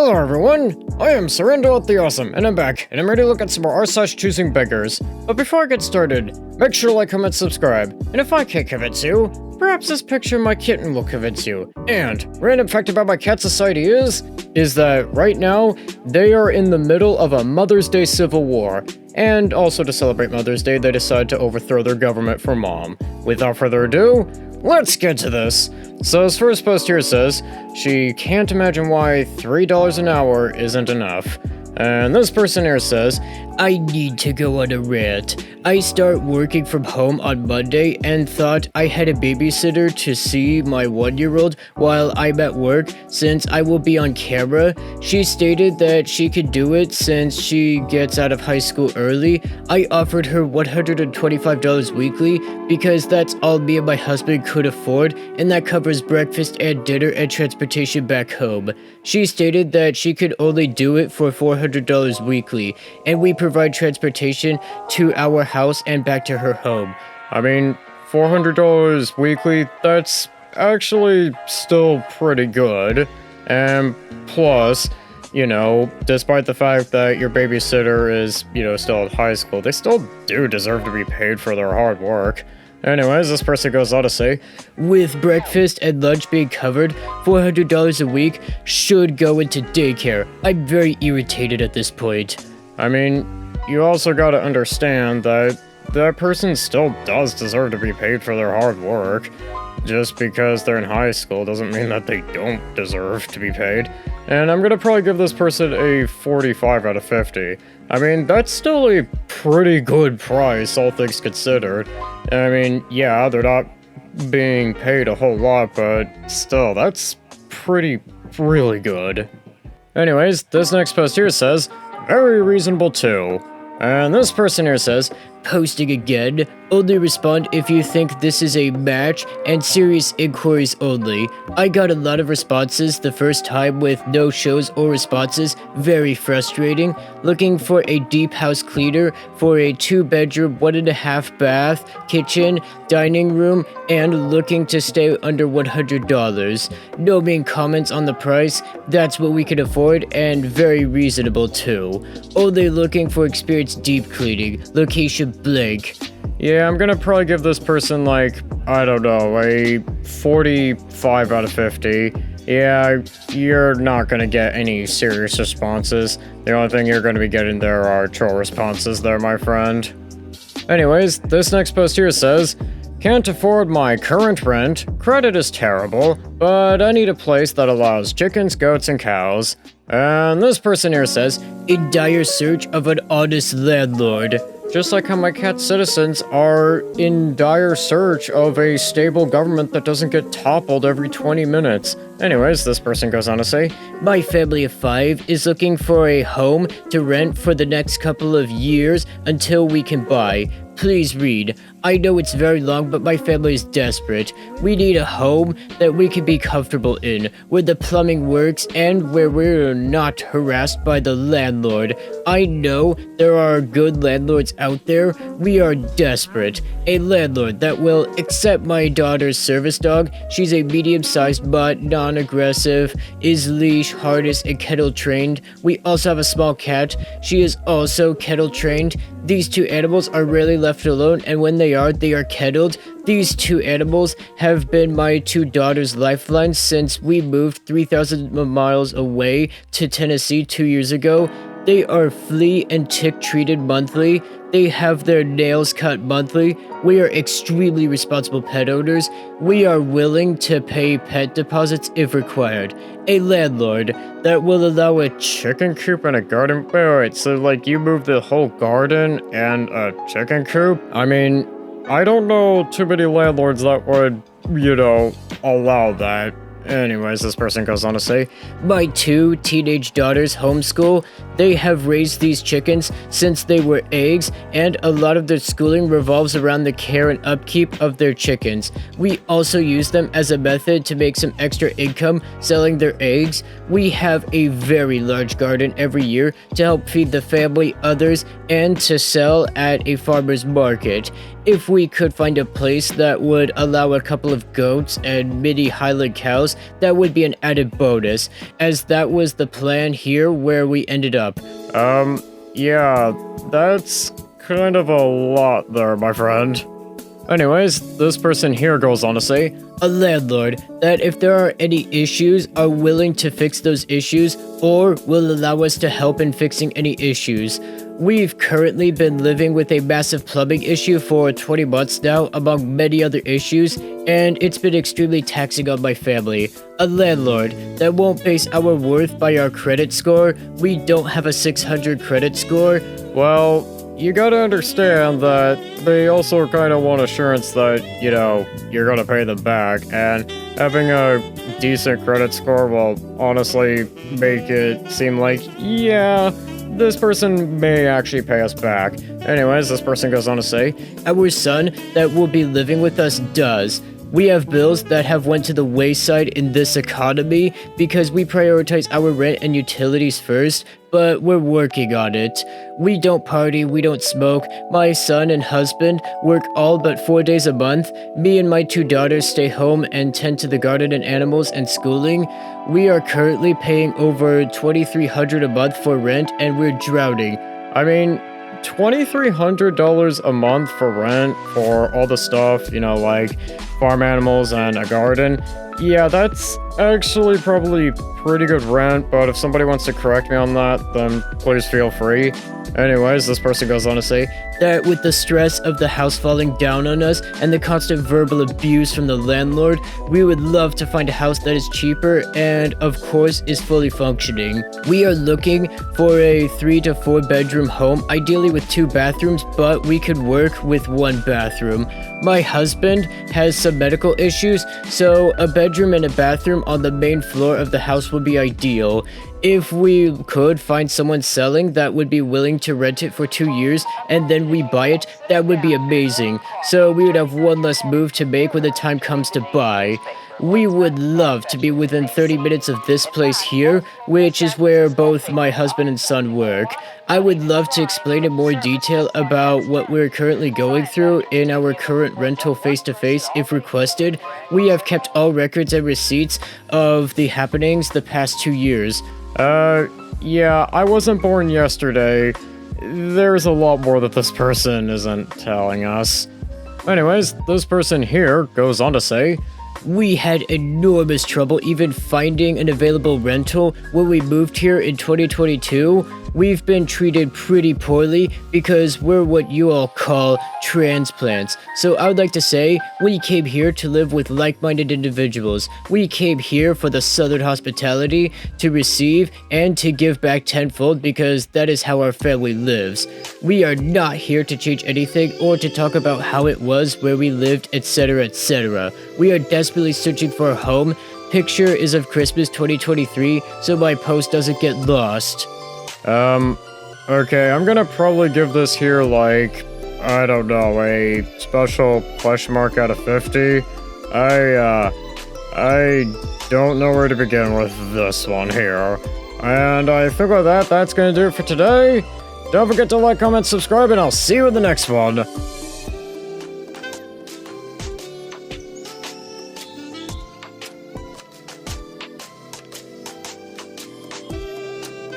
Hello everyone, I am Surrender the Awesome, and I'm back, and I'm ready to look at some more r/ChoosingBeggars. But before I get started, make sure to like, comment, subscribe, and if I can't convince you, perhaps this picture of my kitten will convince you. And, random fact about my cat society is that right now, they are in the middle of a Mother's Day civil war. And also to celebrate Mother's Day, they decide to overthrow their government for Mom. Without further ado, let's get to this. So his first post here says, she can't imagine why $3 an hour isn't enough. And this person here says, I need to go on a rant. I start working from home on Monday and thought I had a babysitter to see my 1-year-old while I'm at work since I will be on camera. She stated that she could do it since she gets out of high school early. I offered her $125 weekly because that's all me and my husband could afford, and that covers breakfast and dinner and transportation back home. She stated that she could only do it for $400 weekly, and we provide transportation to our house and back to her home. I mean, $400 weekly, that's actually still pretty good. And plus, you know, despite the fact that your babysitter is, still in high school, they still do deserve to be paid for their hard work. Anyways, this person goes on to say, with breakfast and lunch being covered, $400 a week should go into daycare. I'm very irritated at this point. I mean, you also gotta understand that that person still does deserve to be paid for their hard work. Just because they're in high school doesn't mean that they don't deserve to be paid. And I'm gonna probably give this person a 45 out of 50. I mean, that's still a pretty good price, all things considered. I mean, yeah, they're not being paid a whole lot, but still, that's really good. Anyways, this next post here says, very reasonable too. And this person here says, posting again, only respond if you think this is a match and serious inquiries only. I got a lot of responses the first time with no shows or responses, very frustrating. Looking for a deep house cleaner for a 2-bedroom, 1.5 bath, kitchen, dining room, and looking to stay under $100. No main comments on the price, that's what we can afford and very reasonable too. Only looking for experienced deep cleaning, location blank. Yeah, I'm gonna probably give this person like, I don't know, a 45 out of 50. Yeah, you're not gonna get any serious responses. The only thing you're gonna be getting there are troll responses there, my friend. Anyways, this next post here says, can't afford my current rent, credit is terrible, but I need a place that allows chickens, goats, and cows. And this person here says, in dire search of an honest landlord. Just like how my cat citizens are in dire search of a stable government that doesn't get toppled every 20 minutes. Anyways, this person goes on to say, my family of 5 is looking for a home to rent for the next couple of years until we can buy. Please read. I know it's very long, but my family is desperate. We need a home that we can be comfortable in, where the plumbing works and where we're not harassed by the landlord. I know there are good landlords out there. We are desperate. A landlord that will accept my daughter's service dog. She's a medium-sized but non-aggressive, is leash, harness, and kennel trained. We also have a small cat. She is also kennel trained. These 2 animals are rarely left alone, and when they are kenneled. These 2 animals have been my 2 daughters' lifelines since we moved 3,000 miles away to Tennessee 2 years ago. They are flea and tick treated monthly. They have their nails cut monthly. We are extremely responsible pet owners. We are willing to pay pet deposits if required. A landlord that will allow a chicken coop and a garden. Wait, so like you move the whole garden and a chicken coop? I mean, I don't know too many landlords that would, allow that. Anyways, this person goes on to say, my 2 teenage daughters homeschool. They have raised these chickens since they were eggs, and a lot of their schooling revolves around the care and upkeep of their chickens. We also use them as a method to make some extra income selling their eggs. We have a very large garden every year to help feed the family, others, and to sell at a farmer's market. If we could find a place that would allow a couple of goats and mini Highland cows that would be an added bonus, as that was the plan here where we ended up. Yeah, that's kind of a lot there, my friend. Anyways, this person here goes on to say, a landlord that if there are any issues are willing to fix those issues or will allow us to help in fixing any issues. We've currently been living with a massive plumbing issue for 20 months now, among many other issues, and it's been extremely taxing on my family. A landlord that won't base our worth by our credit score. We don't have a 600 credit score. Well, you gotta understand that they also kind of want assurance that, you know, you're gonna pay them back, and having a decent credit score will honestly make it seem like, yeah, this person may actually pay us back. Anyways, this person goes on to say, our son that will be living with us does. We have bills that have went to the wayside in this economy because we prioritize our rent and utilities first, but we're working on it. We don't party, we don't smoke. My son and husband work all but 4 days a month. Me and my 2 daughters stay home and tend to the garden and animals and schooling. We are currently paying over $2,300 a month for rent and we're drowning. I mean, $2,300 a month for rent for all the stuff, you know, like farm animals and a garden. Yeah, that's actually probably pretty good rent, but if somebody wants to correct me on that, then please feel free. Anyways, this person goes on to say that with the stress of the house falling down on us and the constant verbal abuse from the landlord, we would love to find a house that is cheaper and, of course, is fully functioning. We are looking for a 3 to 4 bedroom home, ideally with 2 bathrooms, but we could work with 1 bathroom. My husband has some medical issues, so a bedroom and a bathroom on the main floor of the house would be ideal. If we could find someone selling that would be willing to rent it for 2 years and then we buy it, that would be amazing. So we would have one less move to make when the time comes to buy. We would love to be within 30 minutes of this place here, which is where both my husband and son work. I would love to explain in more detail about what we're currently going through in our current rental face-to-face if requested. We have kept all records and receipts of the happenings the past 2 years. Yeah, I wasn't born yesterday. There's a lot more that this person isn't telling us. Anyways, this person here goes on to say, we had enormous trouble even finding an available rental when we moved here in 2022. We've been treated pretty poorly because we're what you all call transplants. So I would like to say, we came here to live with like-minded individuals. We came here for the Southern hospitality, to receive and to give back tenfold because that is how our family lives. We are not here to change anything or to talk about how it was where we lived, etc., etc. We are desperately searching for a home. Picture is of Christmas 2023, so my post doesn't get lost. Okay, I'm gonna probably give this here, like, I don't know, a special question mark out of 50. I don't know where to begin with this one here. And I think with that, that's gonna do it for today. Don't forget to like, comment, subscribe, and I'll see you in the next one.